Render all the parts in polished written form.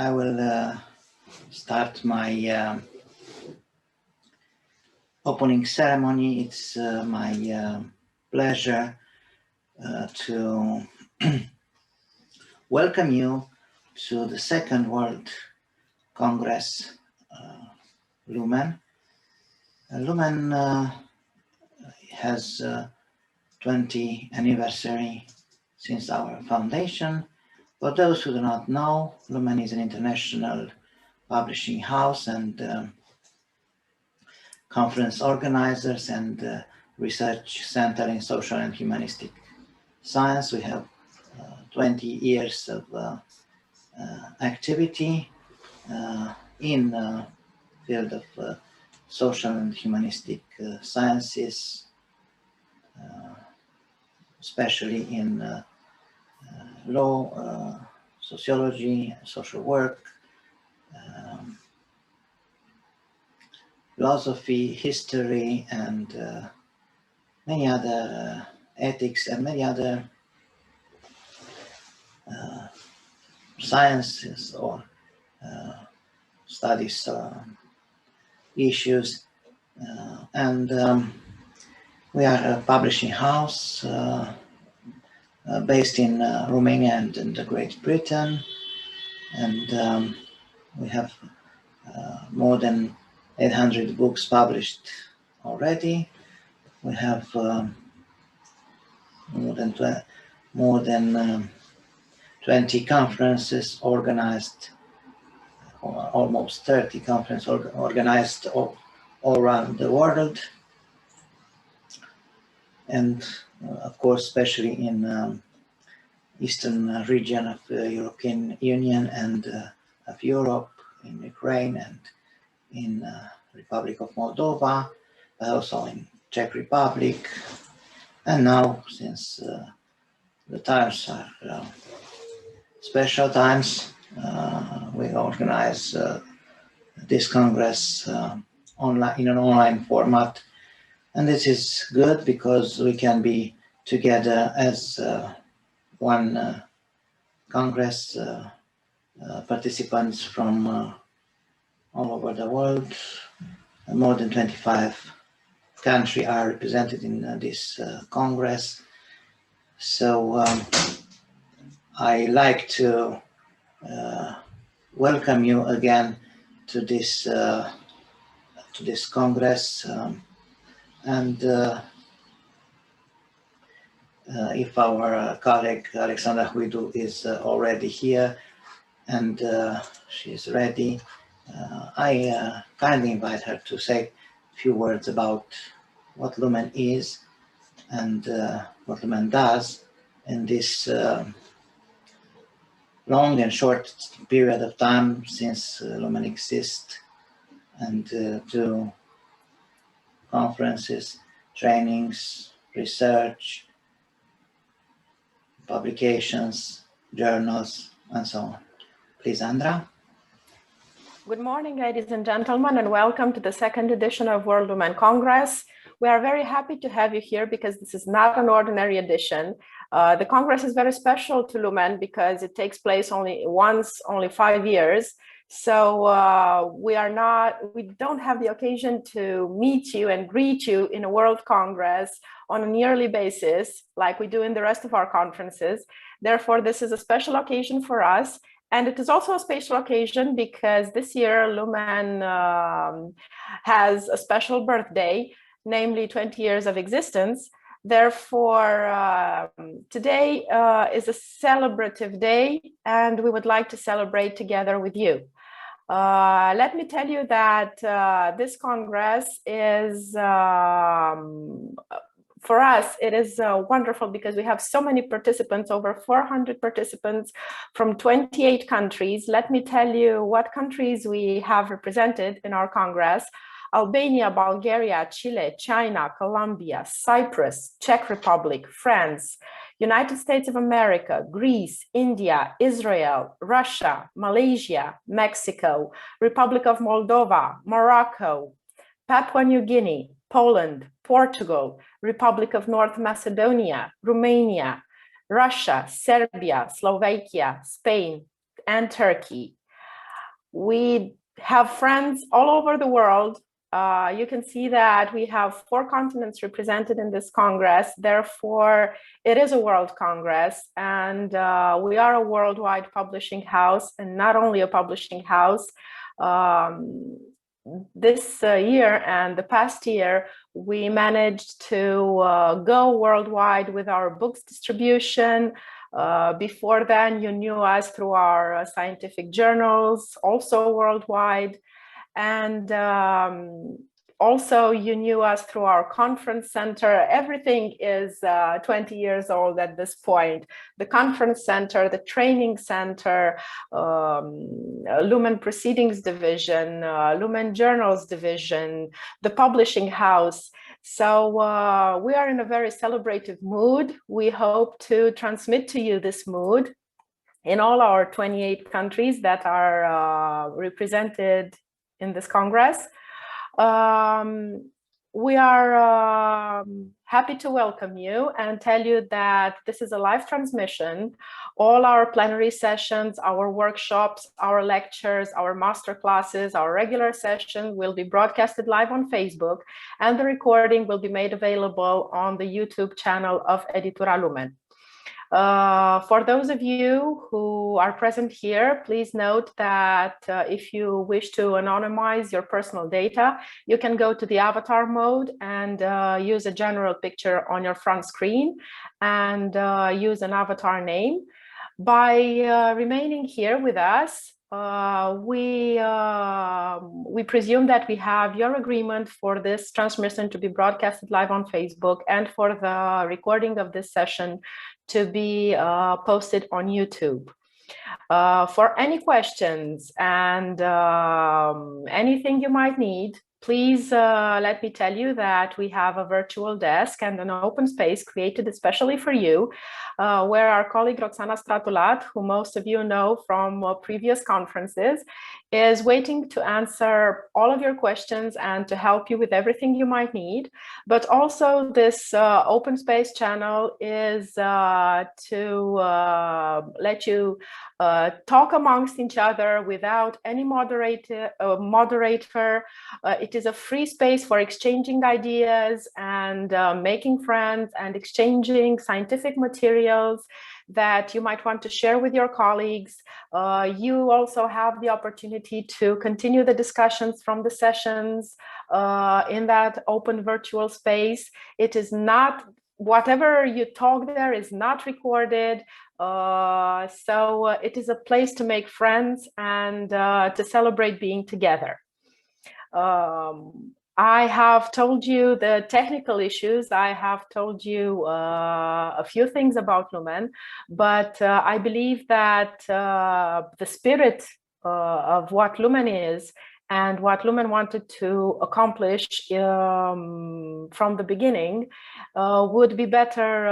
I will start my opening ceremony. It's my pleasure to welcome you to the Second World Congress L.U.M.E.N. L.U.M.E.N has 20th anniversary since our foundation. For those who do not know, L.U.M.E.N is an international publishing house and conference organizers and research center in social and humanistic science. We have 20 years of activity in the field of social and humanistic sciences, especially in law, sociology, social work, philosophy, history, and many other ethics and many other sciences or studies issues. We are a publishing house based in Romania and in Great Britain, and we have more than 800 books published already. We have more than 20 conferences organized, or almost 30 conferences organized all around the world, and of course, especially in eastern region of the European Union and of Europe, in Ukraine and in Republic of Moldova, but also in Czech Republic. And now, since the times are special times, we organize this Congress online, in an online format. And this is good because we can be together as one Congress, participants from all over the world. More than 25 countries are represented in this Congress. So I like to welcome you again to this Congress. If our colleague Alexandra HUIDU is already here and she is ready, I kindly invite her to say a few words about what L.U.M.E.N is and what L.U.M.E.N does in this long and short period of time since L.U.M.E.N exists, and do conferences, trainings, research, publications, journals, and so on. Please, Andra. Good morning, ladies and gentlemen, and welcome to the second edition of World L.U.M.E.N Congress. We are very happy to have you here because this is not an ordinary edition. The Congress is very special to L.U.M.E.N because it takes place only 5 years. So we don't have the occasion to meet you and greet you in a World Congress on a yearly basis like we do in the rest of our conferences. Therefore, this is a special occasion for us. And it is also a special occasion because this year L.U.M.E.N has a special birthday, namely 20 years of existence. Therefore, today is a celebrative day, and we would like to celebrate together with you. Let me tell you that this Congress is, for us, it is wonderful because we have so many participants, over 400 participants from 28 countries. Let me tell you what countries we have represented in our Congress: Albania, Bulgaria, Chile, China, Colombia, Cyprus, Czech Republic, France, United States of America, Greece, India, Israel, Russia, Malaysia, Mexico, Republic of Moldova, Morocco, Papua New Guinea, Poland, Portugal, Republic of North Macedonia, Romania, Russia, Serbia, Slovakia, Spain, and Turkey. We have friends all over the world. You can see that we have 4 continents represented in this Congress. Therefore, it is a World Congress, and we are a worldwide publishing house, and not only a publishing house. This year and the past year, we managed to go worldwide with our books distribution. Before then, you knew us through our scientific journals, also worldwide. And also you knew us through our conference center. Everything is 20 years old at this point. The conference center, the training center, Lumen Proceedings Division, Lumen Journals Division, the publishing house. So we are in a very celebrative mood. We hope to transmit to you this mood in all our 28 countries that are represented in this Congress. We are happy to welcome you and tell you that this is a live transmission. All our plenary sessions, our workshops, our lectures, our master classes, our regular sessions will be broadcasted live on Facebook, and the recording will be made available on the YouTube channel of Editura Lumen. For those of you who are present here, please note that if you wish to anonymize your personal data, you can go to the avatar mode and use a general picture on your front screen and use an avatar name. By remaining here with us, we presume that we have your agreement for this transmission to be broadcasted live on Facebook and for the recording of this session to be posted on YouTube. For any questions and anything you might need, please let me tell you that we have a virtual desk and an open space created especially for you, where our colleague Roxana Stratulat, who most of you know from previous conferences, is waiting to answer all of your questions and to help you with everything you might need. But also this open space channel is to let you talk amongst each other without any moderator. It is a free space for exchanging ideas and making friends and exchanging scientific materials that you might want to share with your colleagues. You also have the opportunity to continue the discussions from the sessions in that open virtual space. It is not, whatever you talk there is not recorded. So it is a place to make friends and to celebrate being together. I have told you the technical issues. I have told you a few things about Lumen, but I believe that the spirit of what Lumen is and what Lumen wanted to accomplish from the beginning would be better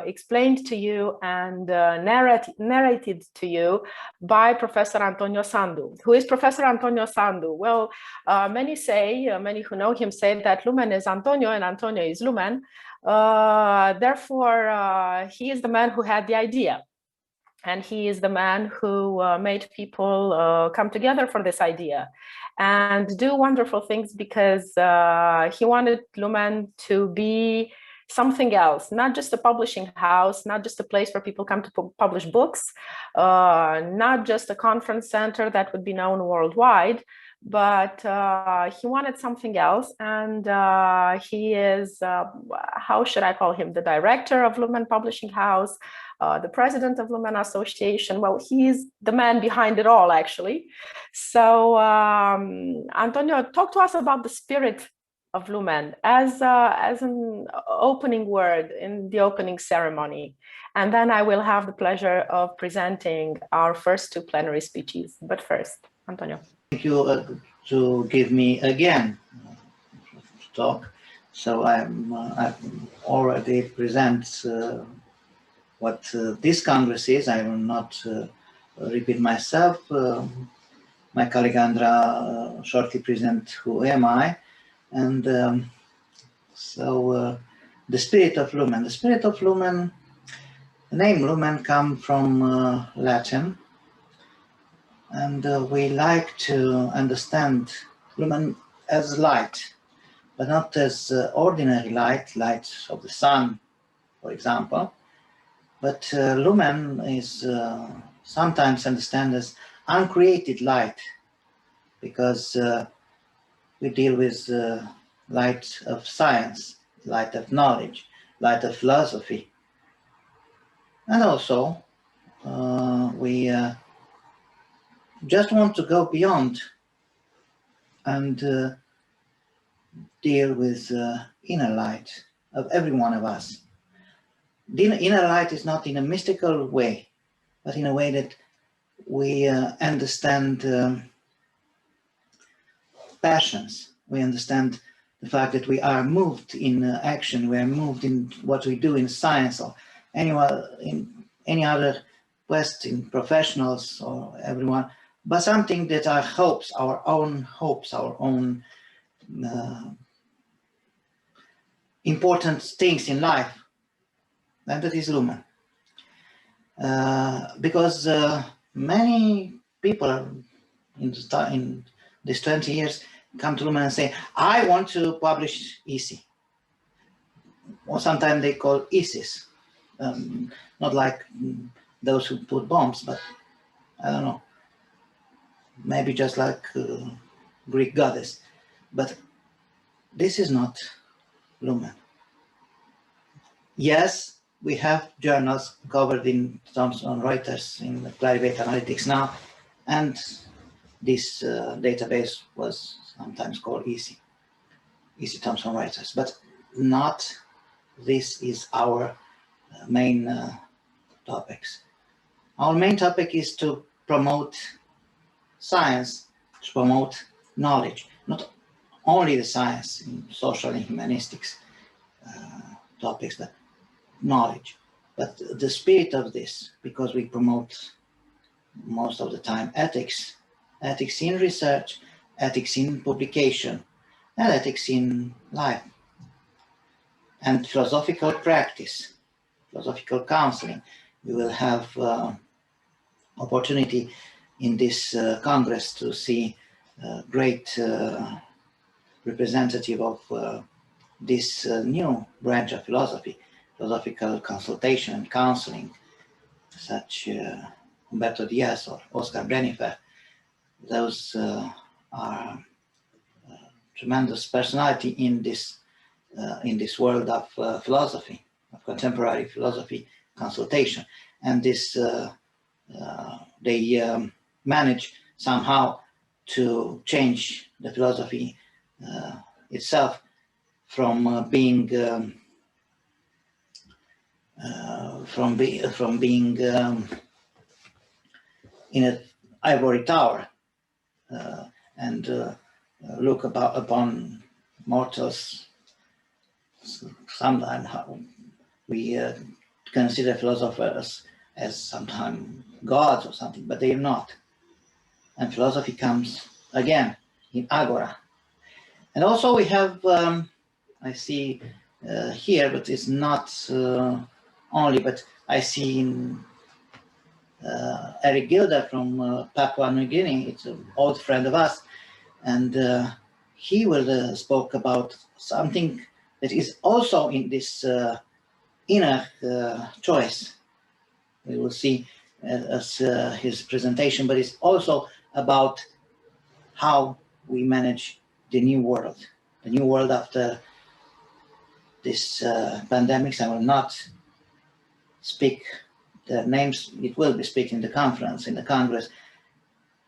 explained to you and narrated to you by Professor Antonio Sandu. Who is Professor Antonio Sandu? Well, many who know him say that Lumen is Antonio and Antonio is Lumen. Therefore, he is the man who had the idea. And he is the man who made people come together for this idea and do wonderful things, because he wanted Lumen to be something else, not just a publishing house, not just a place where people come to publish books, not just a conference center that would be known worldwide, but he wanted something else. And he is, how should I call him, the director of Lumen Publishing House, the president of Lumen Association. Well, he's the man behind it all, actually. So Antonio, talk to us about the spirit of Lumen as an opening word in the opening ceremony. And then I will have the pleasure of presenting our first 2 plenary speeches. But first, Antonio. Thank you to give me again to talk. So I've already present what this Congress is. I will not repeat myself. My colleague Andra shortly present who am I. And so the spirit of Lumen. The spirit of Lumen, the name Lumen comes from Latin, And we like to understand Lumen as light, but not as ordinary light, light of the sun, for example. But Lumen is sometimes understood as uncreated light, because we deal with light of science, light of knowledge, light of philosophy. And also, we just want to go beyond and deal with inner light of every one of us. The inner light is not in a mystical way, but in a way that we understand passions. We understand the fact that we are moved in action, we are moved in what we do in science or in any other quest in professionals or everyone, but something that are hopes, our own important things in life, and that is Lumen. Because many people in these 20 years come to Lumen and say, I want to publish Iasi. Or sometimes they call Isis. Not like those who put bombs, but I don't know. Maybe just like Greek goddess. But this is not Lumen. Yes, we have journals covered in Thomson Reuters in Clarivate Analytics now, and this database was sometimes called Iasi Thomson Reuters, but not this is our main topics. Our main topic is to promote science, to promote knowledge, not only the science in social and humanistics topics, but knowledge. But the spirit of this, because we promote most of the time ethics, ethics in research, ethics in publication, and ethics in life, and philosophical practice, philosophical counseling. We will have opportunity in this Congress to see a great representative of this new branch of philosophy, philosophical consultation and counseling, such Humberto Diaz or Oscar Brennifer. Those are tremendous personality in this world of philosophy, of contemporary philosophy consultation, and this they manage somehow to change the philosophy itself from being in an ivory tower and look upon mortals. Sometimes we consider philosophers as sometimes gods or something, but they are not. And philosophy comes again in agora. And also we have, I see here, but it's not only, but I see in Eric Gilder from Papua New Guinea. It's an old friend of us, and he will spoke about something that is also in this inner choice. We will see as his presentation, but it's also about how we manage the new world after this pandemic. I will not speak the names, it will be speaking in the conference, in the Congress,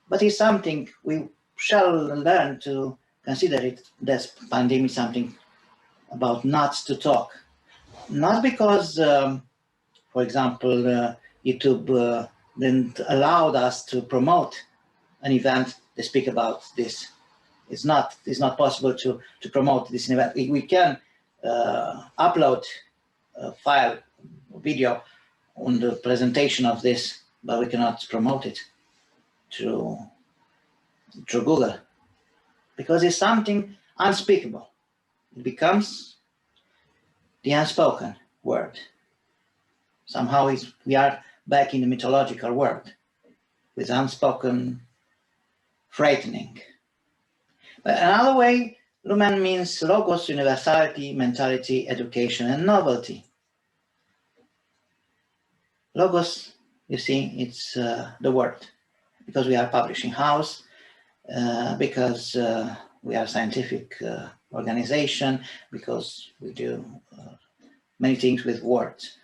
but it's something we shall learn to consider it, this pandemic, something about not to talk. Not because, for example, YouTube didn't allow us to promote an event to speak about this. It's not possible to promote this event. We can upload a file, video on the presentation of this, but we cannot promote it through Google, because it's something unspeakable. It becomes the unspoken word. Somehow we are back in the mythological world with unspoken frightening. But another way, L.U.M.E.N means logos, universality, mentality, education, and novelty. Logos, you see, it's the word, because we are a publishing house, because we are a scientific organization, because we do many things with words.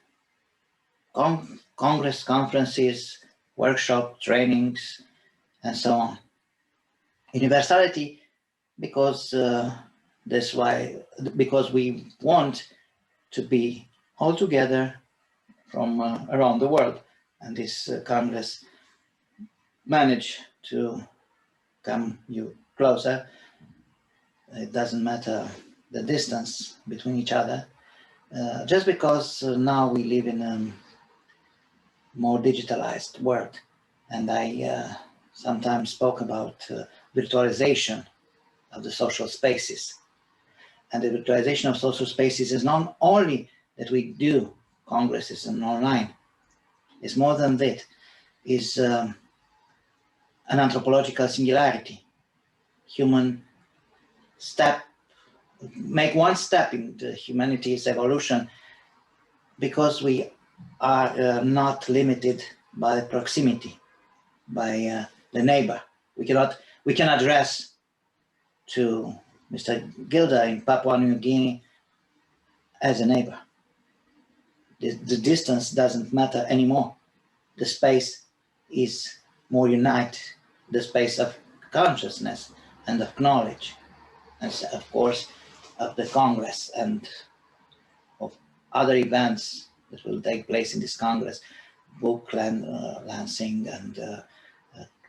Congress, conferences, workshop, trainings, and so on. Universality, because because we want to be all together from around the world, and this Congress managed to come you closer. It doesn't matter the distance between each other, just because now we live in a more digitalized world, and I sometimes spoke about virtualization of the social spaces. And the virtualization of social spaces is not only that we do congresses and online, it's more than that. It's an anthropological singularity. Human step, make one step in the humanity's evolution, because we are not limited by proximity, by the neighbor. We can address to Mr. Gilder in Papua New Guinea as a neighbor. The distance doesn't matter anymore. The space is more united, the space of consciousness and of knowledge, and of course of the Congress and of other events that will take place in this Congress, book launching and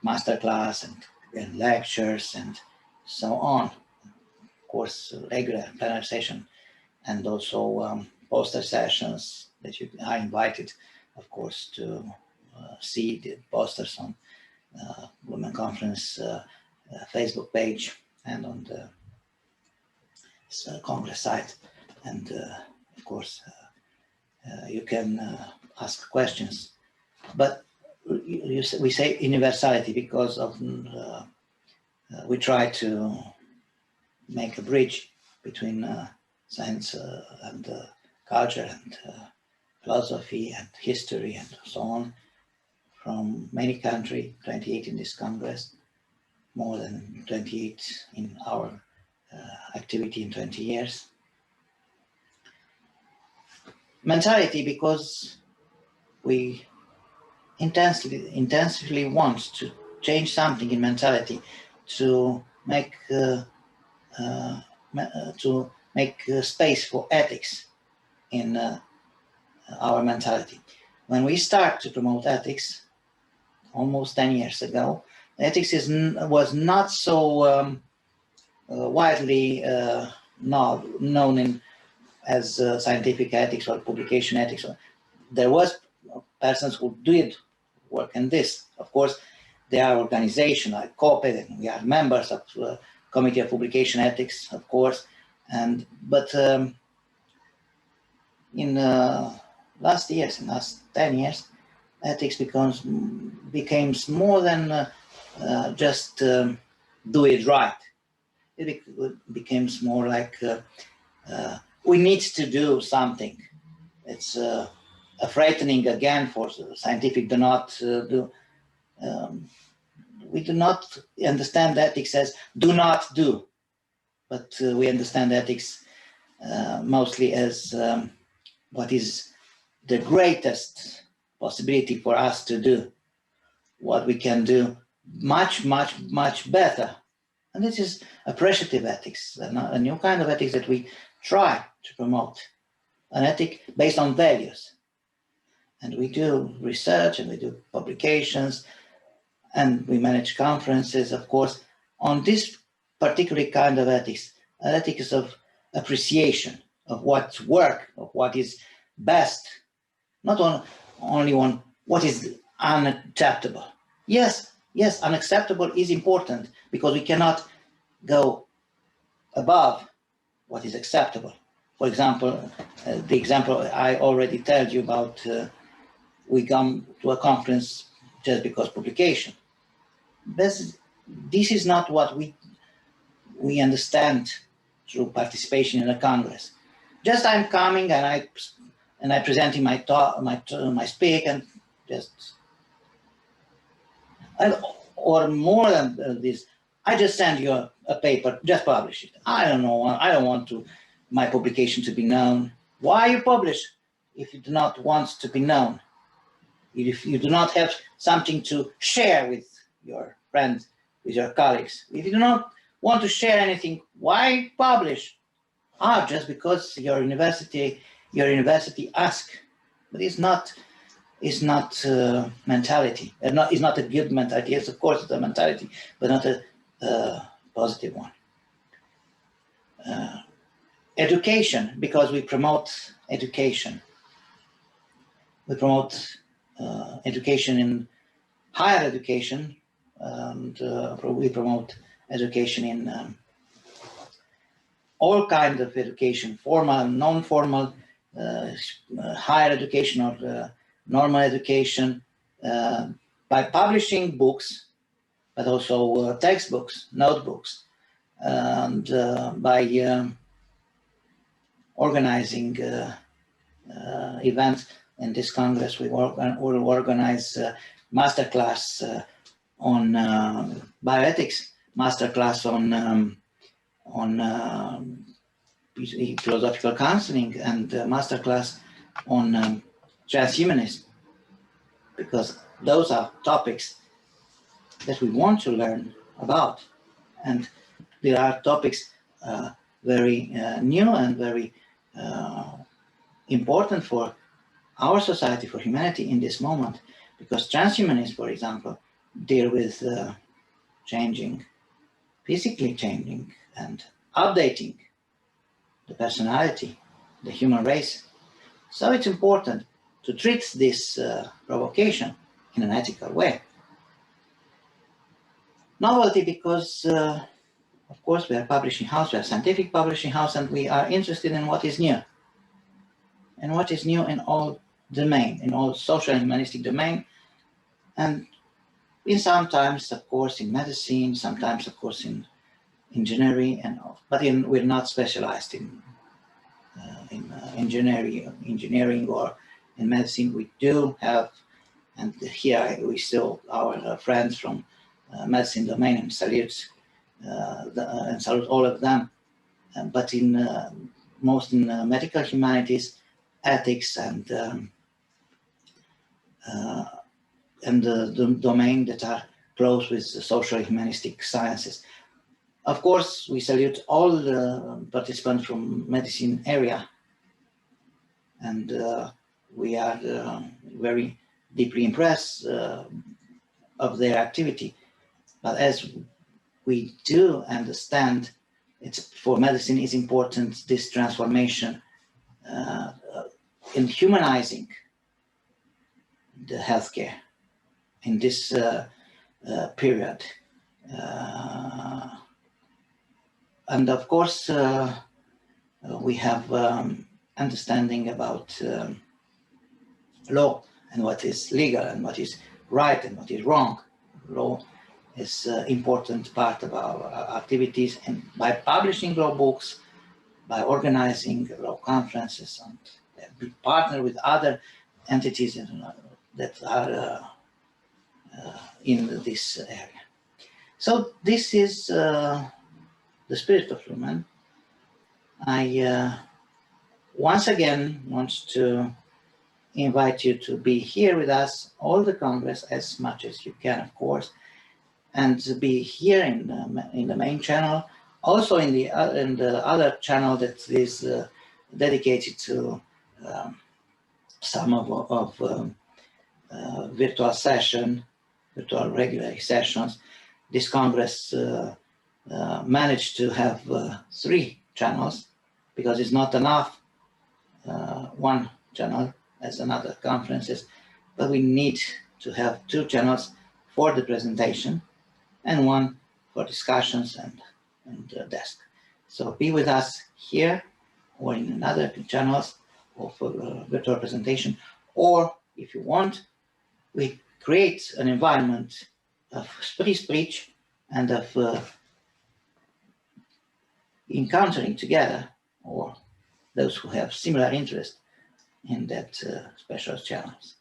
masterclass and lectures and so on. Of course, regular plenary session, and also poster sessions that you are invited, of course, to see the posters on Women Conference Facebook page and on the Congress site. And of course, you can ask questions. But we say universality because of we try to make a bridge between science and culture and philosophy and history and so on, from many countries, 28 in this Congress, more than 28 in our activity in 20 years. Mentality, because we intensively want to change something in mentality, to make space for ethics in our mentality. When we start to promote ethics, almost 10 years ago, ethics was not so widely known as scientific ethics or publication ethics. There was persons who did work in this. Of course, there are organizations like COPE, and we are members of Committee of Publication Ethics, of course. But in last 10 years, ethics became more than just do it right. It became more like we need to do something. It's frightening again for scientific do not do. We do not understand ethics as do not do, but we understand ethics mostly as what is the greatest possibility for us to do, what we can do much, much, much better. And this is appreciative ethics, a new kind of ethics that we try to promote, an ethic based on values. And we do research and we do publications and we manage conferences, of course, on this particular kind of ethics, an ethics of appreciation of what's work, of what is best, not only on what is unacceptable. Yes, unacceptable is important because we cannot go above what is acceptable. For example, the example I already told you about, we come to a conference just because publication. This this is not what we understand through participation in a Congress. Just I'm coming and I presenting my talk, my speak, and just, or more than this, I just send you a paper, just publish it. I don't know, I don't want my publication to be known. Why you publish if you do not want to be known? If you do not have something to share with your friends, with your colleagues, if you do not want to share anything, why publish? Just because your university asks. But it's not mentality. It's not a good mentality. Yes, of course, it's a mentality, but not a positive one. Education, because we promote education. We promote education in higher education, and we promote education in all kinds of education, formal and non-formal, higher education or normal education, by publishing books, but also textbooks, notebooks, and by organizing events. In this Congress, we will organize masterclass on bioethics, masterclass on philosophical counseling, and masterclass on transhumanism, because those are topics that we want to learn about, and there are topics very new and very important for our society, for humanity in this moment, because transhumanists, for example, deal with physically changing and updating the personality, the human race. So it's important to treat this provocation in an ethical way. Novelty, because of course we are publishing house, we are scientific publishing house, and we are interested in what is new. And what is new in all domain, in all social and humanistic domain, and sometimes, of course, in medicine, sometimes, of course, in engineering, but we're not specialized in engineering or in medicine. We do have, and here we still our friends from medicine domain, and salute all of them. But in most in medical humanities, ethics, and the domain that are close with the social humanistic sciences. Of course, we salute all the participants from medicine area, and we are very deeply impressed of their activity. But as we do understand, for medicine is important this transformation in humanizing the healthcare in this period. And of course, we have understanding about law and what is legal and what is right and what is wrong. Law is an important part of our activities, and by publishing law books, by organizing law conferences, and we partner with other entities that are in this area. So this is the spirit of Lumen. I once again want to invite you to be here with us, all the Congress, as much as you can, of course, and to be here in the main channel, also in the other channel that is dedicated to some of virtual regular sessions. This Congress managed to have 3 channels, because it's not enough one channel as another conferences, but we need to have 2 channels for the presentation and 1 for discussions and desk. So be with us here or in another channels, or for virtual presentation, or if you want, we create an environment of free speech and of encountering together, or those who have similar interest in that special challenge.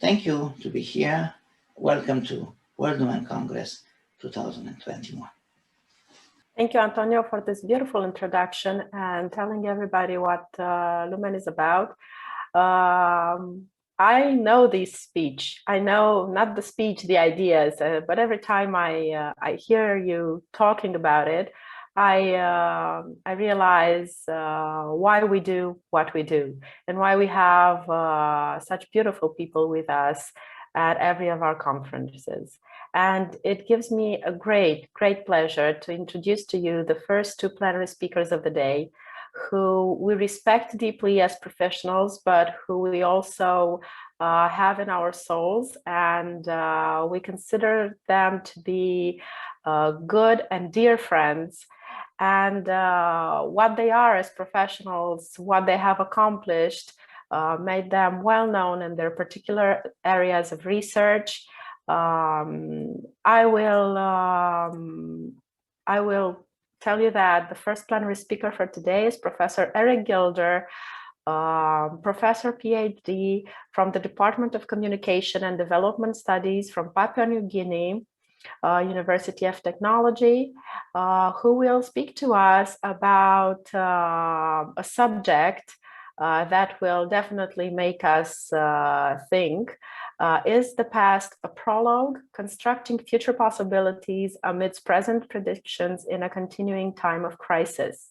Thank you to be here. Welcome to World Lumen Congress 2021. Thank you, Antonio, for this beautiful introduction and telling everybody what Lumen is about. I know this speech. I know not the speech, the ideas, but every time I hear you talking about it, I realize why we do what we do and why we have such beautiful people with us at every of our conferences. And it gives me a great pleasure to introduce to you the first two plenary speakers of the day, who we respect deeply as professionals, but who we also have in our souls, and we consider them to be good and dear friends. And what they are as professionals, what they have accomplished, made them well known in their particular areas of research. I will tell you that the first plenary speaker for today is Professor Eric Gilder, Professor PhD from the Department of Communication and Development Studies from Papua New Guinea, University of Technology, who will speak to us about a subject that will definitely make us think. Is the past a prologue? Constructing future possibilities amidst present predictions in a continuing time of crisis.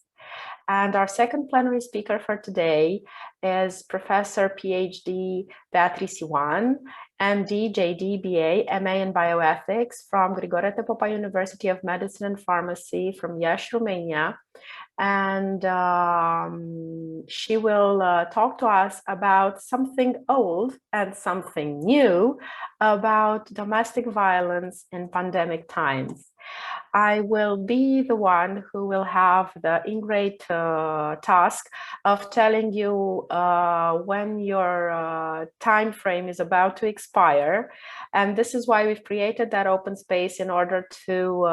And our second plenary speaker for today is Professor PhD Beatrice Ioan, MD, JD, BA, MA in Bioethics from Grigore, Popa University of Medicine and Pharmacy from Iași, Romania. And she will talk to us about something old and something new about domestic violence in pandemic times. I will be the one who will have the ingrate task of telling you when your time frame is about to expire. And this is why we've created that open space, in order to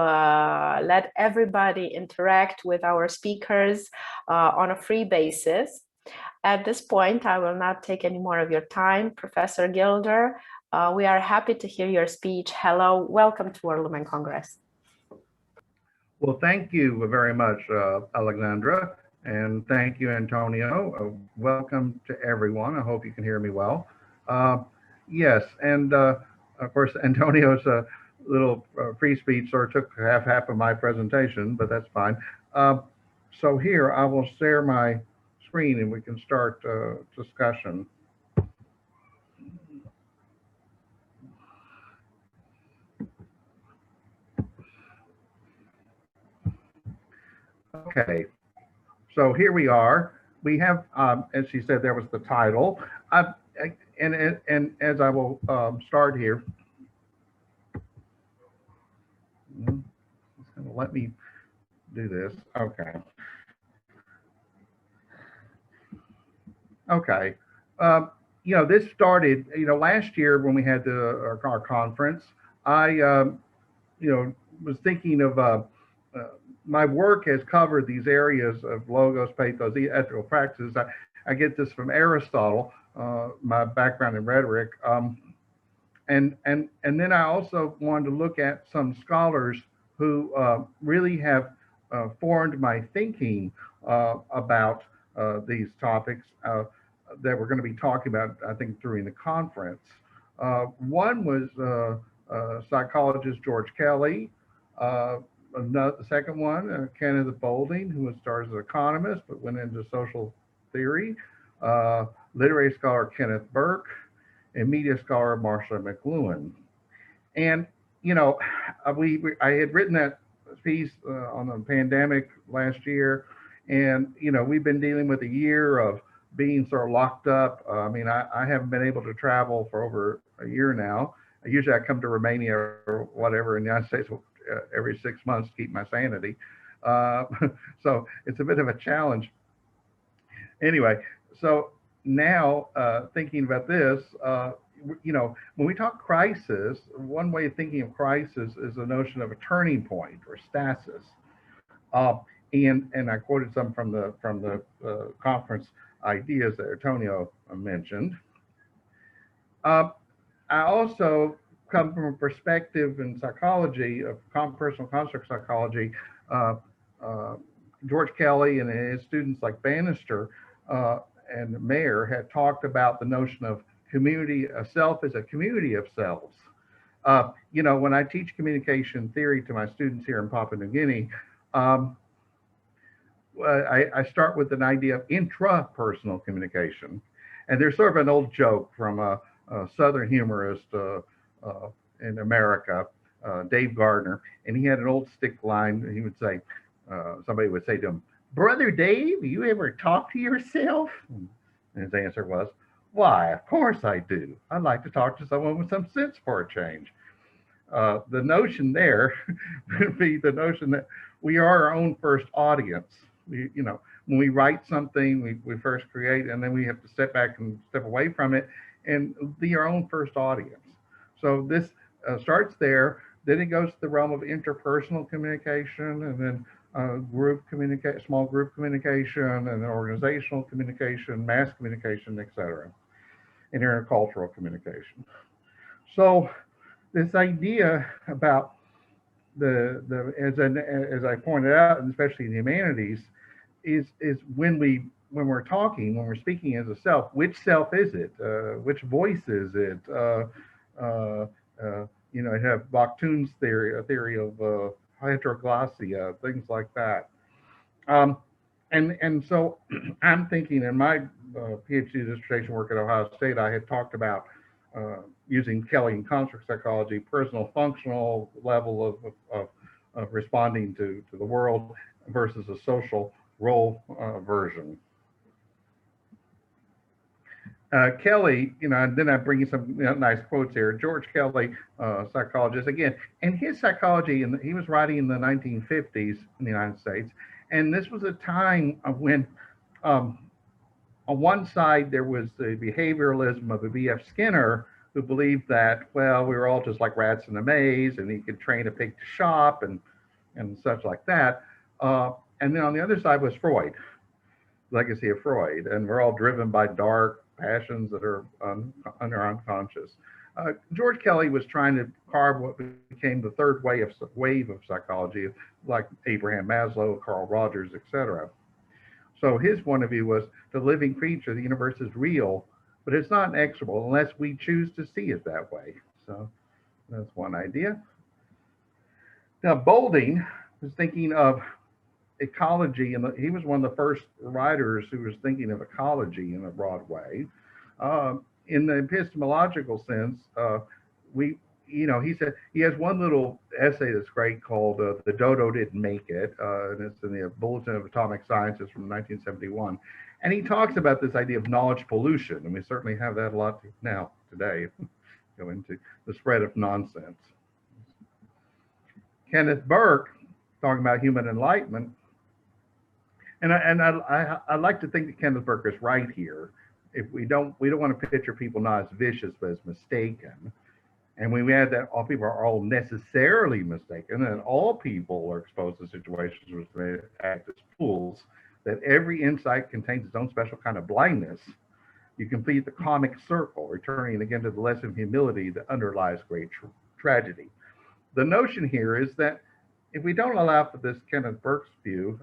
let everybody interact with our speakers on a free basis. At this point, I will not take any more of your time. Professor Gilder, we are happy to hear your speech. Hello, welcome to our Lumen Congress. Well, thank you very much, Alexandra, and thank you, Antonio. Welcome to everyone. I hope you can hear me well. Yes, and of course, Antonio's little free speech sort of took half of my presentation, but that's fine. So here, I will share my screen and we can start discussion. Okay, so here we are. We have, as she said, there was the title. And as I will start here, it's going to let me do this. Okay. Okay. You know, this started, you know, last year when we had our conference, I, you know, was thinking of my work has covered these areas of logos, pathos, ethical practices. I get this from Aristotle, my background in rhetoric. And then I also wanted to look at some scholars who really have formed my thinking about these topics that we're going to be talking about, I think, during the conference. One was psychologist George Kelly. The second one, Kenneth Boulding, who started as an economist but went into social theory. Literary scholar Kenneth Burke, and media scholar Marcia McLuhan. And you know, I had written that piece on the pandemic last year, and you know, we've been dealing with a year of being sort of locked up. I mean, I haven't been able to travel for over a year now. Usually I come to Romania or whatever in the United States every 6 months to keep my sanity. So it's a bit of a challenge. Anyway, so now thinking about this, you know, when we talk crisis, one way of thinking of crisis is the notion of a turning point or stasis. And I quoted some from the conference ideas that Antonio mentioned. I also come from a perspective in psychology of personal construct psychology. George Kelly and his students like Bannister and Mayer had talked about the notion of community, a self as a community of selves. You know, when I teach communication theory to my students here in Papua New Guinea, I start with an idea of intrapersonal communication. And there's sort of an old joke from a Southern humorist in America, Dave Gardner, and he had an old stick line. He would say, somebody would say to him, "Brother Dave, you ever talk to yourself?" And his answer was, "Why, of course I do. I'd like to talk to someone with some sense for a change." The notion there would be the notion that we are our own first audience. We, you know, when we write something, we first create, and then we have to step back and step away from it and be our own first audience. So this starts there. Then it goes to the realm of interpersonal communication, and then group communication, small group communication, and then organizational communication, mass communication, etc., and intercultural communication. So this idea about as I pointed out, and especially in the humanities, is when we're talking, when we're speaking as a self, which self is it? Which voice is it? You know, I have Bakhtun's theory, a theory of heteroglossia, things like that. And so I'm thinking in my PhD dissertation work at Ohio State, I had talked about using Kelly and construct psychology, personal functional level of responding to the world versus a social role version. Kelly, you know, and then I bring you some nice quotes here. George Kelly, psychologist, again, and his psychology, and he was writing in the 1950s in the United States, and this was a time of when, on one side, there was the behavioralism of a B.F. Skinner, who believed that, well, we were all just like rats in a maze, and he could train a pig to shop and such like that. And then on the other side was Freud, legacy of Freud, and we're all driven by dark passions that are under unconscious. George Kelly was trying to carve what became the third wave of psychology, like Abraham Maslow, Carl Rogers, etc. So his point of view was the living creature, the universe is real, but it's not inexorable unless we choose to see it that way. So that's one idea. Now, Boulding was thinking of ecology, and he was one of the first writers who was thinking of ecology in a broad way. In the epistemological sense, he said he has one little essay that's great called "The Dodo Didn't Make It," and it's in the Bulletin of Atomic Sciences from 1971. And he talks about this idea of knowledge pollution, and we certainly have that a lot now today. Go into the spread of nonsense. Kenneth Burke talking about human enlightenment, and I like to think that Kenneth Burke is right here. If we don't want to picture people not as vicious but as mistaken. And when we add that all people are all necessarily mistaken, and all people are exposed to situations which they act as fools, that every insight contains its own special kind of blindness, you complete the comic circle, returning again to the lesson of humility that underlies great tragedy. The notion here is that if we don't allow for this Kenneth Burke's view,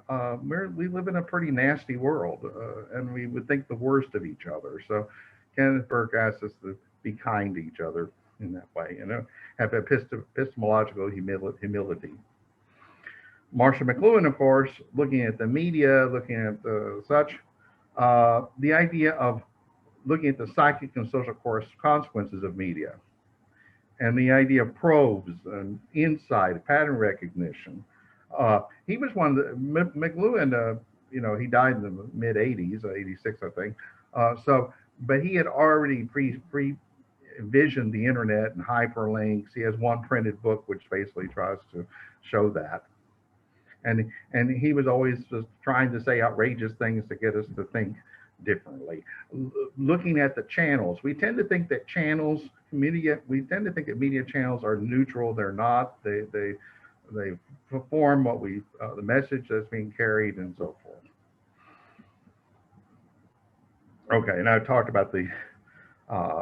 we live in a pretty nasty world, and we would think the worst of each other. So Kenneth Burke asks us to be kind to each other in that way, have epistemological humility. Marshall McLuhan, of course, looking at the media, looking at such, the idea of looking at the psychic and social consequences of media, and the idea of probes and insight, pattern recognition. He was one of the, McLuhan, he died in the mid 80s, 86, I think. But he had already envisioned the internet and hyperlinks. He has one printed book which basically tries to show that. And he was always just trying to say outrageous things to get us to think differently. Looking at the channels, we tend to think that media channels are neutral. They're not. They perform what the message that's being carried and so forth. Okay, and I talked about the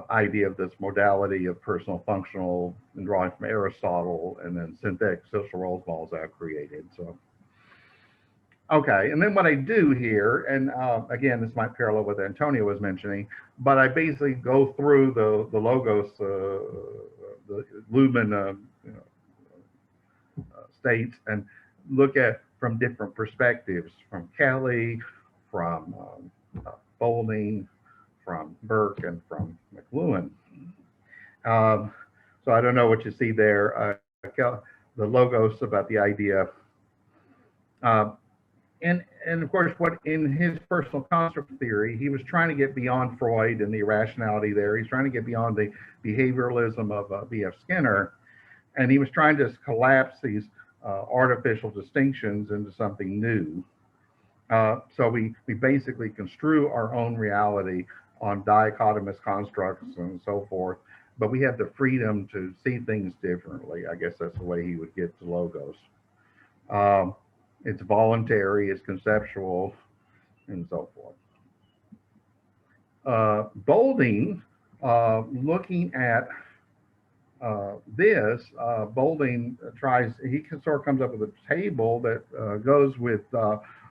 idea of this modality of personal functional and drawing from Aristotle, and then synthetic social roles models I've created. So, okay, and then what I do here, and again, this might parallel what Antonio was mentioning, but I basically go through the logos, the Lumen states, and look at from different perspectives, from Kelly, from Boulding, from Burke, and from McLuhan. So I don't know what you see there. The logos about the idea. And of course, what in his personal construct theory, he was trying to get beyond Freud and the irrationality there. He's trying to get beyond the behavioralism of B.F. Skinner. And he was trying to collapse these artificial distinctions into something new. So we basically construe our own reality on dichotomous constructs and so forth, but we have the freedom to see things differently. I guess that's the way he would get to logos. It's voluntary, it's conceptual, and so forth. Boulding, looking at this, Boulding he sort of comes up with a table that goes with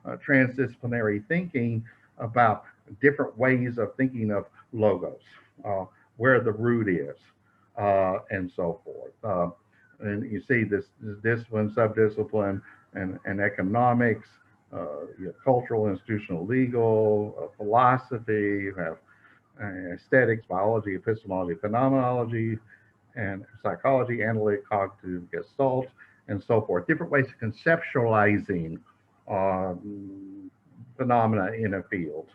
transdisciplinary thinking about different ways of thinking of logos, where the root is, and so forth. And you see this discipline, subdiscipline, and economics, you have cultural, institutional, legal, philosophy, you have aesthetics, biology, epistemology, phenomenology, and psychology, analytic, cognitive, gestalt, and so forth. Different ways of conceptualizing phenomena in a field.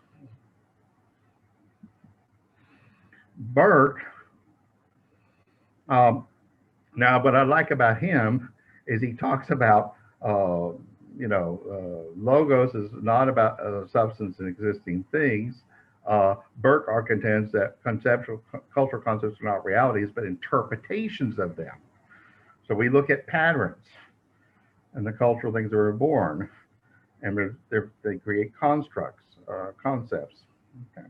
Burke, now what I like about him is he talks about, logos is not about substance and existing things. Burke contends that cultural concepts are not realities, but interpretations of them. So we look at patterns and the cultural things that were born, and they create constructs, concepts. Okay.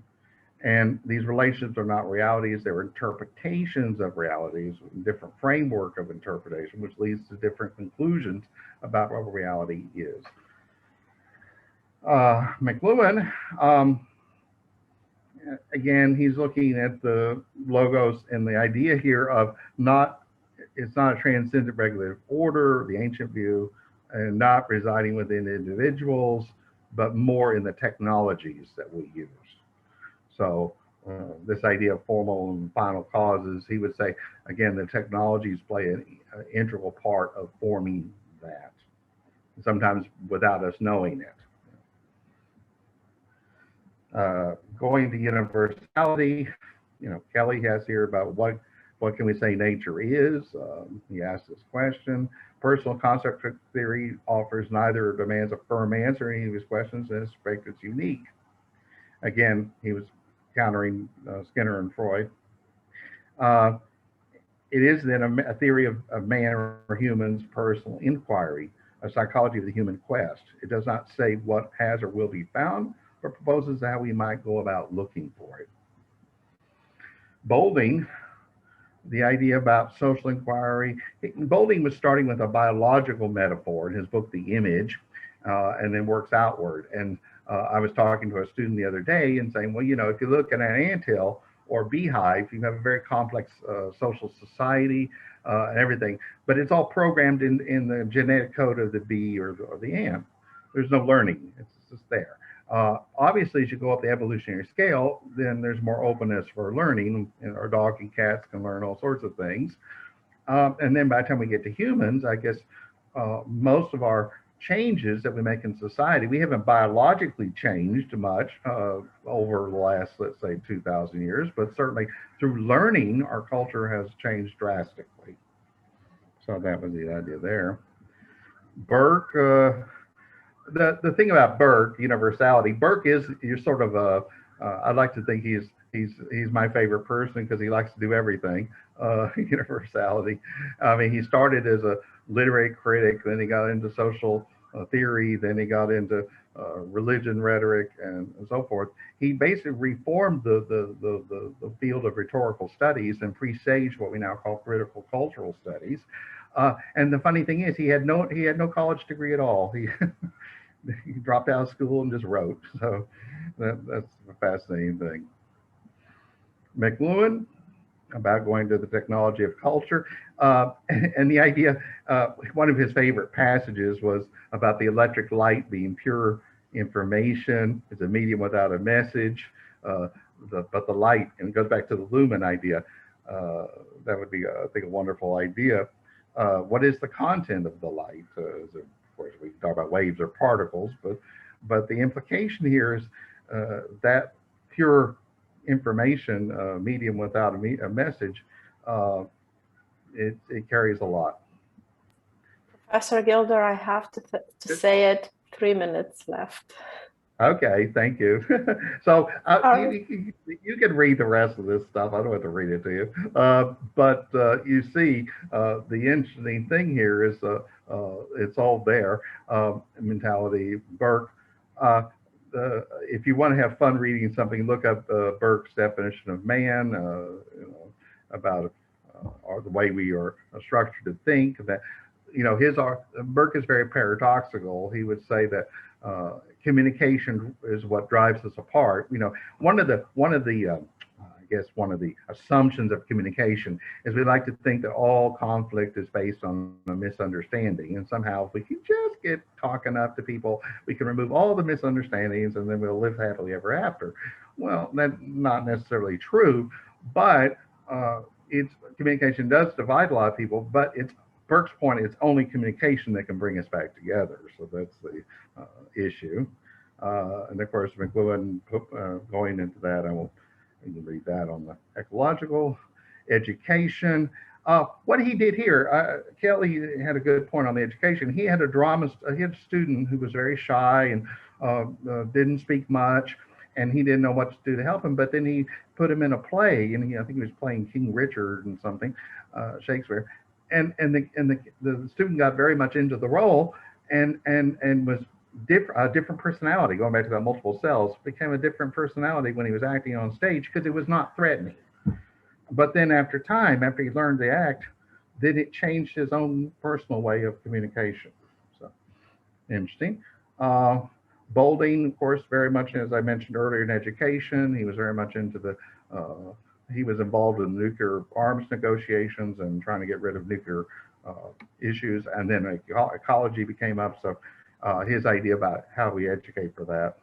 And these relationships are not realities, they're interpretations of realities, different framework of interpretation, which leads to different conclusions about what reality is. McLuhan, again, he's looking at the logos and the idea here of it's not a transcendent regulative order, the ancient view, and not residing within individuals, but more in the technologies that we use. So this idea of formal and final causes, he would say, again, the technologies play an integral part of forming that, sometimes without us knowing it. Going to universality, Kelly has here about what can we say nature is. He asked this question. Personal construct theory offers neither demands a firm answer to any of his questions, and it's unique. Again, he was countering Skinner and Freud. It is then a theory of man or humans' personal inquiry, a psychology of the human quest. It does not say what has or will be found, but proposes how we might go about looking for it. Boulding, the idea about social inquiry. Boulding was starting with a biological metaphor in his book, The Image, and then works outward. And I was talking to a student the other day and saying, well, if you look at an anthill or beehive, you have a very complex social society and everything, but it's all programmed in the genetic code of the bee or the ant. There's no learning, it's just there. Obviously, as you go up the evolutionary scale, then there's more openness for learning, and our dog and cats can learn all sorts of things. And then by the time we get to humans, I guess most of our changes that we make in society, we haven't biologically changed much over the last, let's say, 2,000 years, but certainly through learning, our culture has changed drastically. So that was the idea there. Burke, the thing about Burke, universality, Burke is you're sort of I'd like to think he's my favorite person because he likes to do everything. Universality. I mean, he started as a literary critic, then he got into social theory, then he got into religion, rhetoric, and so forth. He basically reformed the field of rhetorical studies and presaged what we now call critical cultural studies. And the funny thing is, he had no college degree at all. He dropped out of school and just wrote. So that's a fascinating thing. McLuhan, about going to the technology of culture. And the idea, one of his favorite passages was about the electric light being pure information. It's a medium without a message. But the light, and it goes back to the Lumen idea. That would be, I think, a wonderful idea. What is the content of the light? Of course, we can talk about waves or particles, but the implication here is that pure information, medium without a message, it carries a lot. Professor Gilder, I have to say it, 3 minutes left. Okay, thank you. So you can read the rest of this stuff. I don't have to read it to you. But you see, the interesting thing here is it's all there. Mentality, Burke. If you want to have fun reading something, look up Burke's definition of man, about or the way we are structured to think. That Burke is very paradoxical. He would say that communication is what drives us apart. One of the assumptions of communication is we like to think that all conflict is based on a misunderstanding, and somehow if we can just get talking up to people, we can remove all the misunderstandings and then we'll live happily ever after. Well, that's not necessarily true, but communication does divide a lot of people, but it's Burke's point, it's only communication that can bring us back together. So that's the issue. And of course, McLuhan, going into that, you can read that on the ecological education. What he did here, Kelly had a good point on the education. He had he had a student who was very shy and didn't speak much, and he didn't know what to do to help him. But then he put him in a play, and I think he was playing King Richard and something, Shakespeare. And the student got very much into the role and was a different personality, going back to that multiple selves, became a different personality when he was acting on stage because it was not threatening. But then after time, after he learned the act, then it changed his own personal way of communication. So interesting. Bolding, of course, very much, as I mentioned earlier, in education. He was very much into he was involved in nuclear arms negotiations and trying to get rid of nuclear issues. And then ecology became up. So his idea about how we educate for that.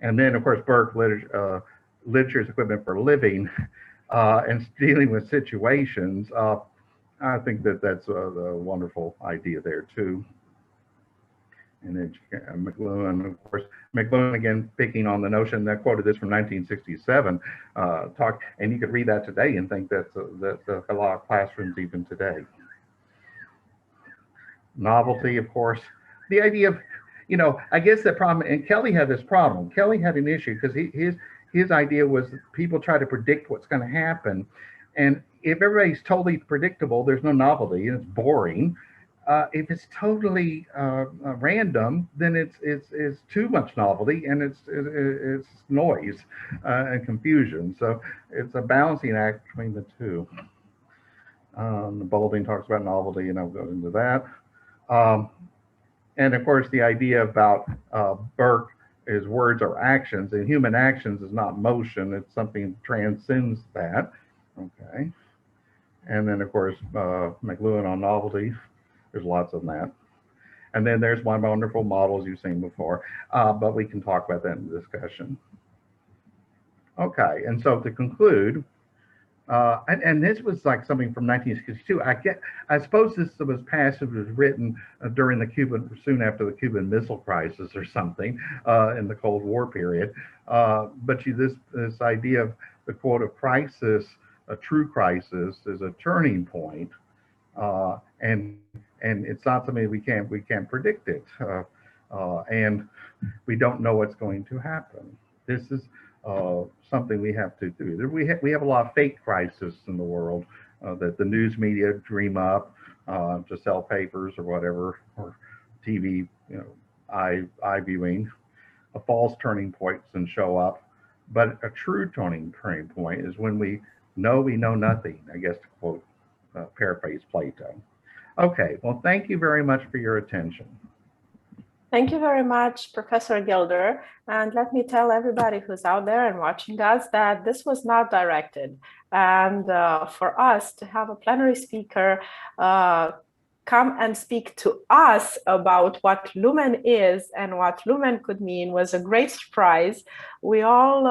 And then, of course, Burke, literature is equipment for living and dealing with situations. I think that's a wonderful idea there, too. And McLuhan, of course, McLuhan again picking on the notion that quoted this from 1967 and you could read that today and think that's a lot of classrooms even today. Novelty, of course, the idea of, I guess the problem, and Kelly had this problem. Kelly had an issue because his idea was people try to predict what's going to happen, and if everybody's totally predictable, there's no novelty and it's boring. If it's totally random, then it's too much novelty and it's noise and confusion. So it's a balancing act between the two. The Balding talks about novelty, and I'll go into that. And of course, the idea about Burke is words or actions, and human actions is not motion. It's something that transcends that. Okay. And then, of course, McLuhan on novelty. There's lots of that. And then there's one wonderful models you've seen before, but we can talk about that in the discussion. Okay, and so to conclude, and this was like something from 1962. I suppose this was passage was written during soon after the Cuban Missile Crisis or something in the Cold War period. But this idea of the quote of crisis, a true crisis, is a turning point, and it's not something we can't predict it, and we don't know what's going to happen. This is something we have to do. We have a lot of fake crises in the world that the news media dream up to sell papers or whatever, or TV, eye viewing, a false turning points and show up. But a true turning point is when we know nothing, I guess, to quote, paraphrase Plato. Okay, well, thank you very much for your attention. Thank you very much, Professor Gilder. And let me tell everybody who's out there and watching us that this was not directed. And for us to have a plenary speaker come and speak to us about what Lumen is and what Lumen could mean was a great surprise. We all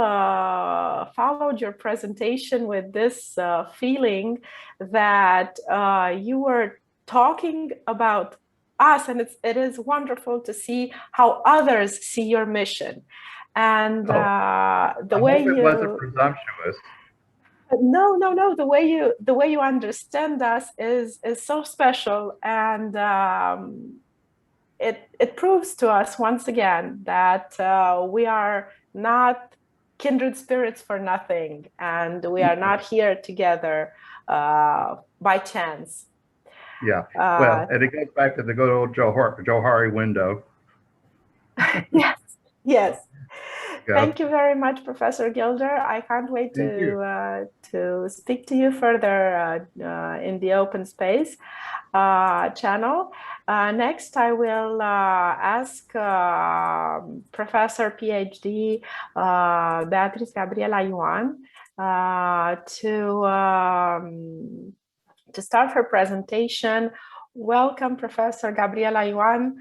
followed your presentation with this feeling that you were talking about us, and it is wonderful to see how others see your mission. And the way you wasn't presumptuous. No, the way you understand us is so special, and it proves to us once again that we are not kindred spirits for nothing, and we are not here together by chance. Yeah, well, and it goes back to the good old Johari window. Yes. Yeah. Thank you very much, Professor Gilder. I can't wait to speak to you further in the open space channel. Next, I will ask Professor PhD Beatrice Gabriela Ioan to start her presentation. Welcome, Professor Gabriela Ioan.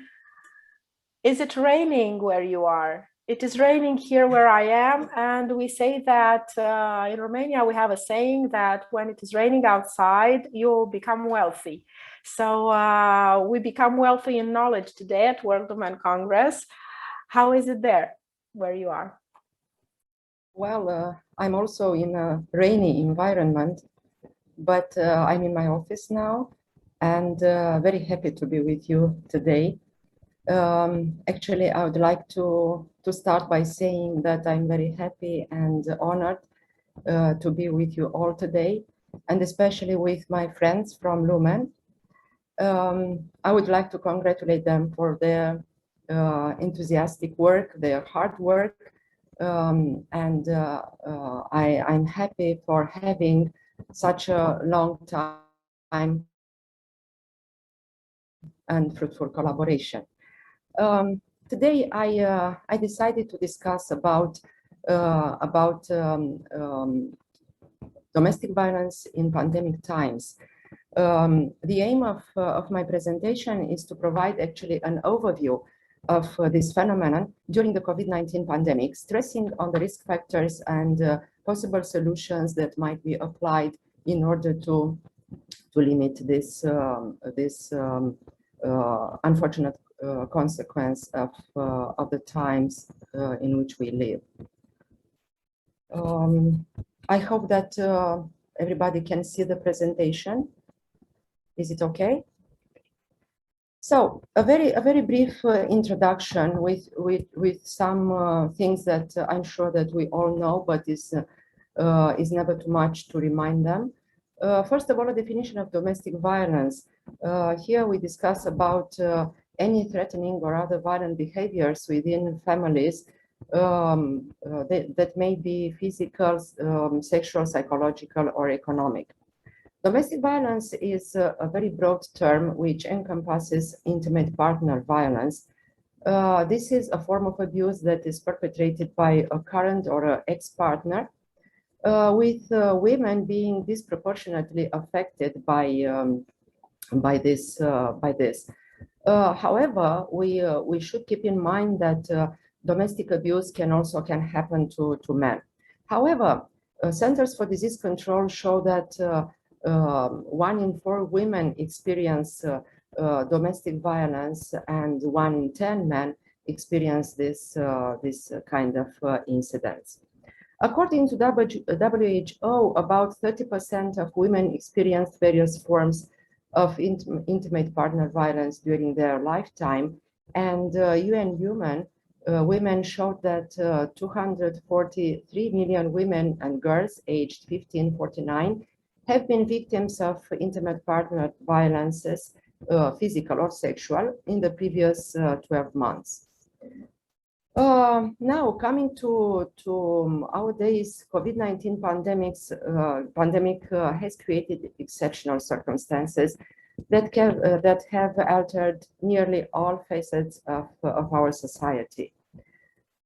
Is it raining where you are? It is raining here where I am, and we say that in Romania we have a saying that when it is raining outside, you'll become wealthy. So we become wealthy in knowledge today at WLE Congress. How is it there, where you are? Well, I'm also in a rainy environment, but I'm in my office now, and very happy to be with you today. Actually, I would like to start by saying that I'm very happy and honored to be with you all today, and especially with my friends from Lumen. I would like to congratulate them for their enthusiastic work, their hard work, and I'm happy for having such a long time and fruitful collaboration. Today, I decided to discuss about domestic violence in pandemic times. The aim of my presentation is to provide actually an overview of this phenomenon during the COVID-19 pandemic, stressing on the risk factors and possible solutions that might be applied in order to limit this unfortunate consequence of the times in which we live. I hope that everybody can see the presentation. Is it okay? So a very brief introduction with some things that I'm sure that we all know, but is never too much to remind them. First of all, a definition of domestic violence. Here we discuss about any threatening or other violent behaviors within families that may be physical, sexual, psychological, or economic. Domestic violence is a very broad term which encompasses intimate partner violence. This is a form of abuse that is perpetrated by a current or an ex-partner, with women being disproportionately affected by this. However, we should keep in mind that domestic abuse can happen to men. However, Centers for Disease Control show that 1 in 4 women experience domestic violence, and 1 in 10 men experience this kind of incidents. According to WHO, about 30% of women experience various forms of intimate partner violence during their lifetime, and L.U.M.E.N women showed that 243 million women and girls aged 15-49 have been victims of intimate partner violences, physical or sexual, in the previous 12 months. Now coming to our days, COVID-19 pandemic has created exceptional circumstances that have altered nearly all facets of our society.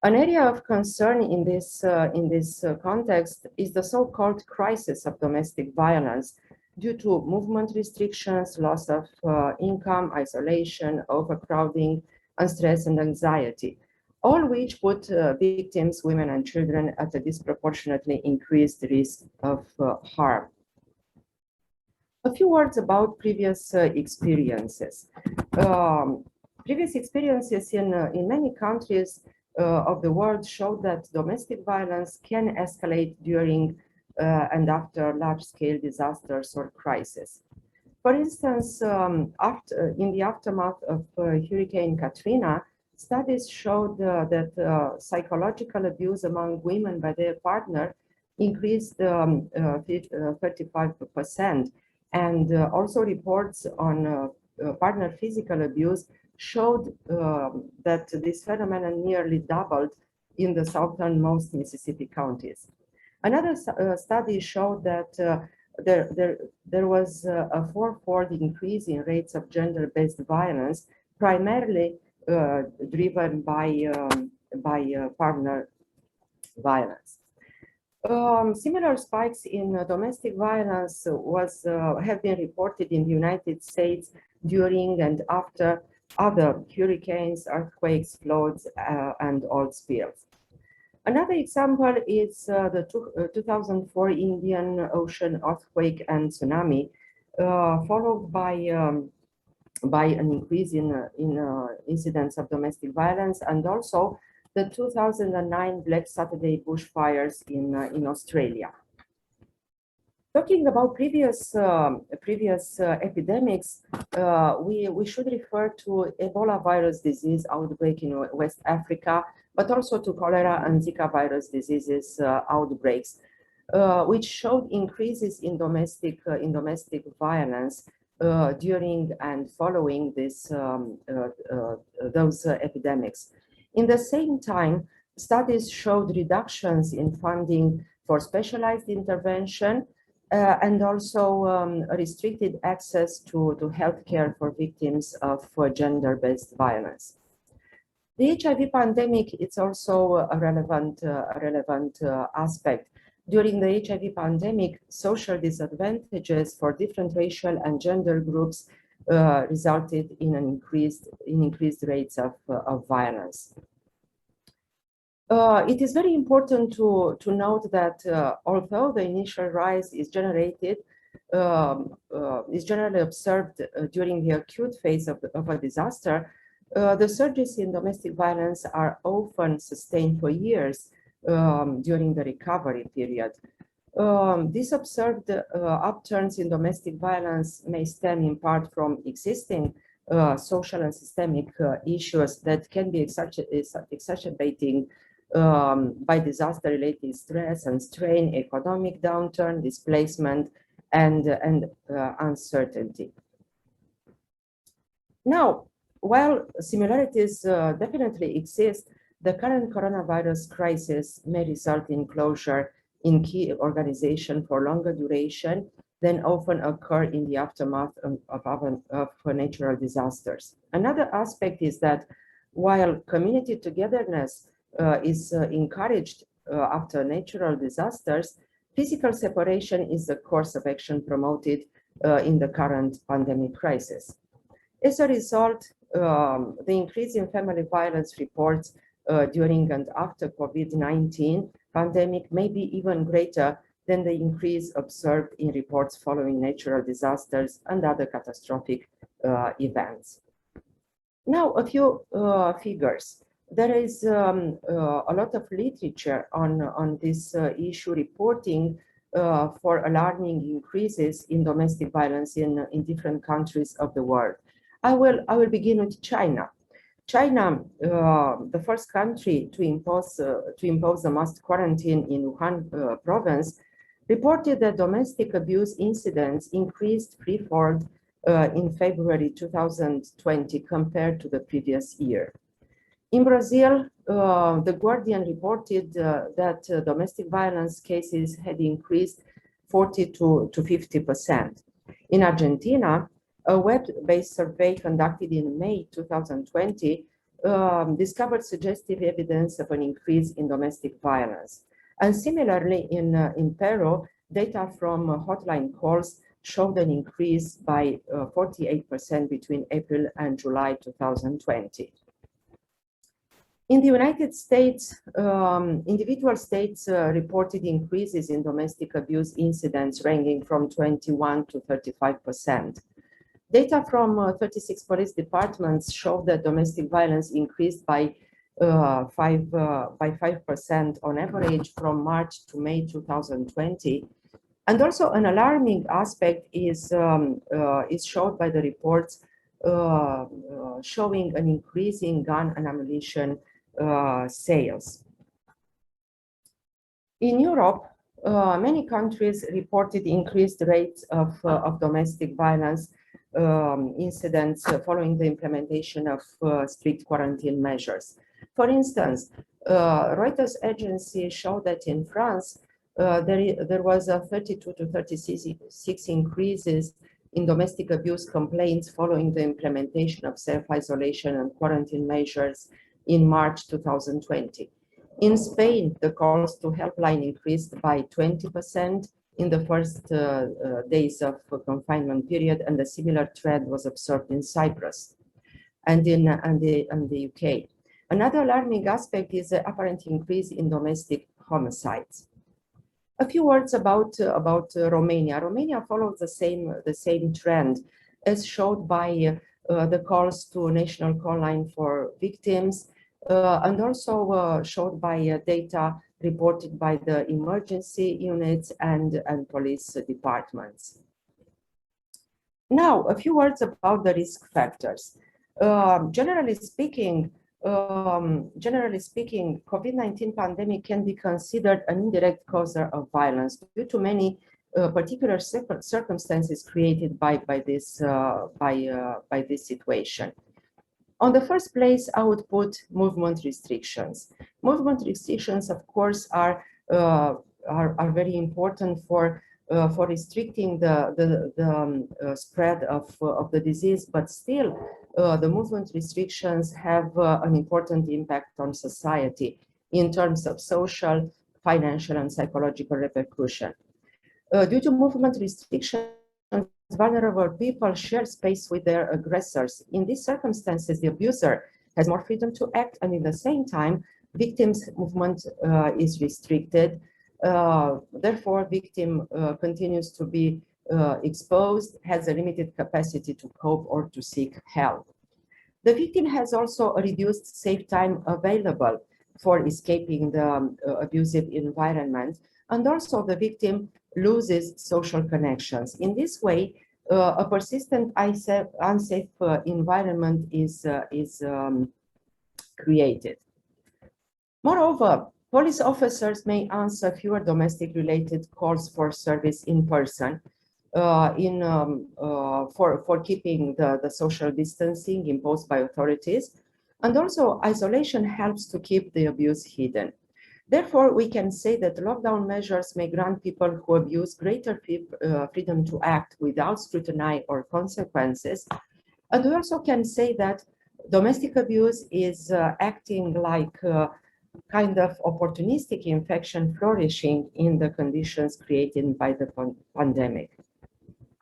An area of concern in this context is the so-called crisis of domestic violence due to movement restrictions, loss of income, isolation, overcrowding, and stress and anxiety, all which put victims, women and children at a disproportionately increased risk of harm. A few words about previous experiences. Previous experiences in many countries of the world showed that domestic violence can escalate during and after large-scale disasters or crises. For instance, in the aftermath of Hurricane Katrina, studies showed that psychological abuse among women by their partner increased 35%, and also reports on partner physical abuse showed that this phenomenon nearly doubled in the southernmost Mississippi counties. Another study showed that there was a fourfold increase in rates of gender-based violence, primarily driven by partner violence. Similar spikes in domestic violence have been reported in the United States during and after other hurricanes, earthquakes, floods, and oil spills. Another example is the 2004 Indian Ocean earthquake and tsunami, followed by an increase in incidents of domestic violence, and also the 2009 Black Saturday bushfires in Australia. Talking about previous epidemics, we should refer to Ebola virus disease outbreak in West Africa, but also to cholera and Zika virus diseases outbreaks, which showed increases in domestic violence during and following those epidemics. In the same time, studies showed reductions in funding for specialized intervention and also restricted access to healthcare for victims of gender-based violence. The HIV pandemic is also a relevant aspect. During the HIV pandemic, social disadvantages for different racial and gender groups resulted in increased rates of violence. It is very important to note that although the initial rise is generally observed during the acute phase of a disaster, the surges in domestic violence are often sustained for years during the recovery period. These observed upturns in domestic violence may stem in part from existing social and systemic issues that can be exacerbating by disaster-related stress and strain, economic downturn, displacement, and uncertainty. Now, while similarities definitely exist, the current coronavirus crisis may result in closure in key organizations for longer duration than often occur in the aftermath of natural disasters. Another aspect is that while community togetherness is encouraged after natural disasters, physical separation is the course of action promoted in the current pandemic crisis. As a result, the increase in family violence reports during and after COVID-19 pandemic may be even greater than the increase observed in reports following natural disasters and other catastrophic events. Now, a few figures. There is a lot of literature on this issue reporting for alarming increases in domestic violence in different countries of the world. I will begin with China. China, the first country to impose a mass quarantine in Wuhan province, reported that domestic abuse incidents increased threefold in February 2020 compared to the previous year. In Brazil, The Guardian reported that domestic violence cases had increased 40 to 50%. In Argentina, a web-based survey conducted in May 2020 discovered suggestive evidence of an increase in domestic violence. And similarly, in Peru, data from hotline calls showed an increase by 48% between April and July 2020. In the United States, individual states reported increases in domestic abuse incidents ranging from 21 to 35%. Data from 36 police departments showed that domestic violence increased by 5% on average from March to May 2020. And also an alarming aspect is showed by the reports showing an increase in gun and ammunition sales. In Europe, many countries reported increased rates of domestic violence incidents following the implementation of strict quarantine measures. For instance, Reuters agency showed that in France, there was a 32 to 36 increases in domestic abuse complaints following the implementation of self-isolation and quarantine measures in March 2020. In Spain, the calls to helpline increased by 20% in the first days of confinement period, and a similar trend was observed in Cyprus and in the UK. Another alarming aspect is the apparent increase in domestic homicides. A few words about Romania. Romania follows the same trend as showed by the calls to national call line for victims, and also showed by data reported by the emergency units and police departments. Now, a few words about the risk factors. Generally speaking, COVID-19 pandemic can be considered an indirect causer of violence due to many particular circumstances created by this situation. On the first place, I would put movement restrictions. Movement restrictions, of course, are very important for restricting the spread of the disease, but still, the movement restrictions have an important impact on society in terms of social, financial, and psychological repercussion. Due to movement restrictions, vulnerable people share space with their aggressors. In these circumstances, the abuser has more freedom to act, and at the same time, victims' movement is restricted. Therefore, victim continues to be exposed, has a limited capacity to cope or to seek help. The victim has also a reduced safe time available for escaping the abusive environment, and also the victim loses social connections. In this way, a persistent unsafe environment is created. Moreover, police officers may answer fewer domestic-related calls for service in person for keeping the social distancing imposed by authorities, and also isolation helps to keep the abuse hidden. Therefore, we can say that lockdown measures may grant people who abuse greater freedom to act without scrutiny or consequences. And we also can say that domestic abuse is acting like a kind of opportunistic infection flourishing in the conditions created by the pandemic.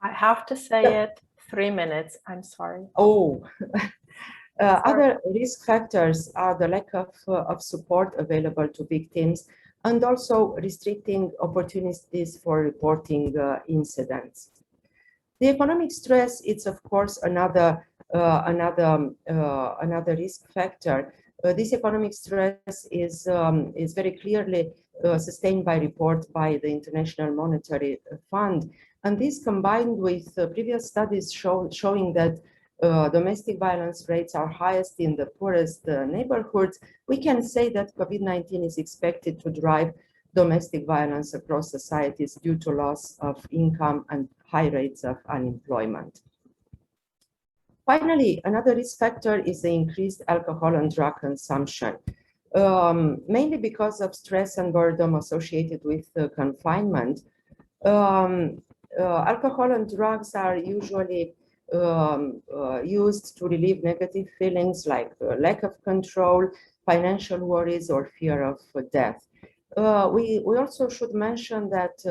I have to say it, 3 minutes, I'm sorry. Oh. Other risk factors are the lack of support available to victims and also restricting opportunities for reporting incidents. The economic stress is, of course, another risk factor. This economic stress is very clearly sustained by report by the International Monetary Fund, and this combined with previous studies showing that domestic violence rates are highest in the poorest neighborhoods, we can say that COVID-19 is expected to drive domestic violence across societies due to loss of income and high rates of unemployment. Finally, another risk factor is the increased alcohol and drug consumption, mainly because of stress and boredom associated with confinement. Alcohol and drugs are usually used to relieve negative feelings like lack of control, financial worries, or fear of death. We also should mention that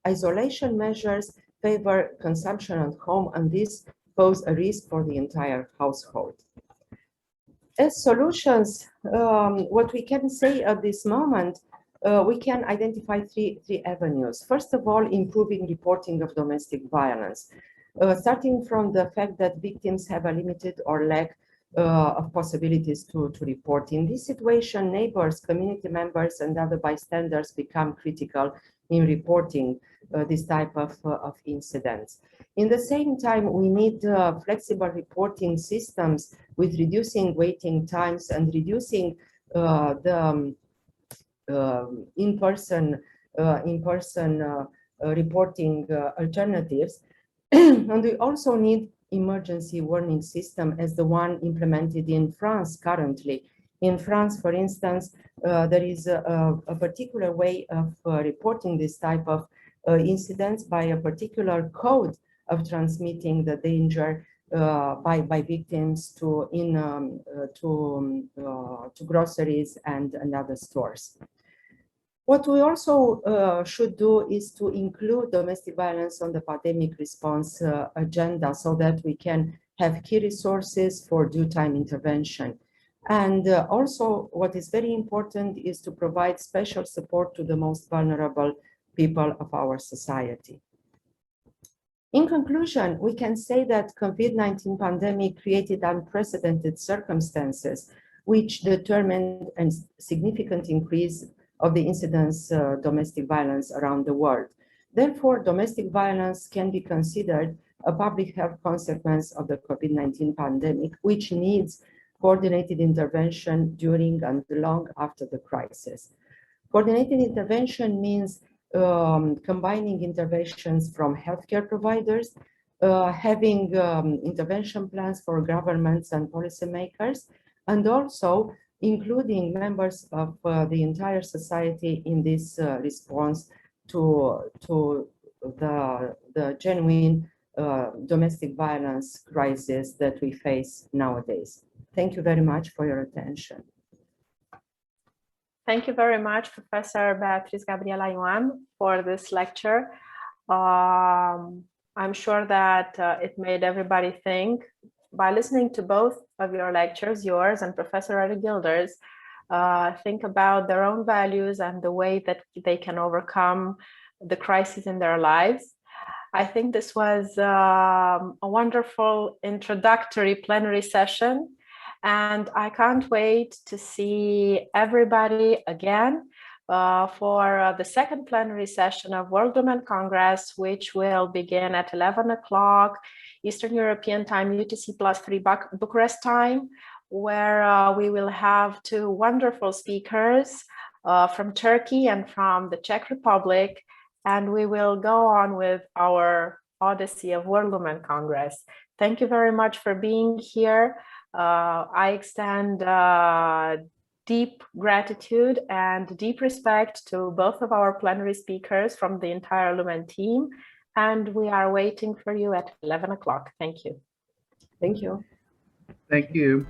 isolation measures favor consumption at home, and this pose a risk for the entire household. As solutions, what we can say at this moment, we can identify three avenues. First of all, improving reporting of domestic violence, starting from the fact that victims have a limited or lack of possibilities to report. In this situation, neighbors, community members, and other bystanders become critical in reporting this type of incidents. In the same time, we need flexible reporting systems with reducing waiting times and reducing the in-person reporting alternatives. And we also need emergency warning system as the one implemented in France currently. In France, for instance, there is a particular way of reporting this type of incidents by a particular code of transmitting the danger by victims to groceries and other stores. What we also should do is to include domestic violence on the pandemic response agenda so that we can have key resources for due time intervention. And also what is very important is to provide special support to the most vulnerable people of our society. In conclusion, we can say that COVID-19 pandemic created unprecedented circumstances which determined a significant increase of the incidence of domestic violence around the world. Therefore, domestic violence can be considered a public health consequence of the COVID-19 pandemic, which needs coordinated intervention during and long after the crisis. Coordinated intervention means combining interventions from healthcare providers, having intervention plans for governments and policymakers, and also including members of the entire society in this response to the genuine domestic violence crisis that we face nowadays. Thank you very much for your attention. Thank you very much, Professor Beatrice Gabriela Ioan, for this lecture. I'm sure that it made everybody think. By listening to both of your lectures, yours and Professor Gilder's, think about their own values and the way that they can overcome the crisis in their lives. I think this was a wonderful introductory plenary session, and I can't wait to see everybody again for the second plenary session of World Women Congress, which will begin at 11 o'clock Eastern European Time, UTC +3 Bucharest time, where we will have two wonderful speakers from Turkey and from the Czech Republic, and we will go on with our odyssey of World Women Congress. Thank you very much for being here. I extend deep gratitude and deep respect to both of our plenary speakers from the entire L.U.M.E.N team, and we are waiting for you at 11 o'clock. Thank you. Thank you. Thank you.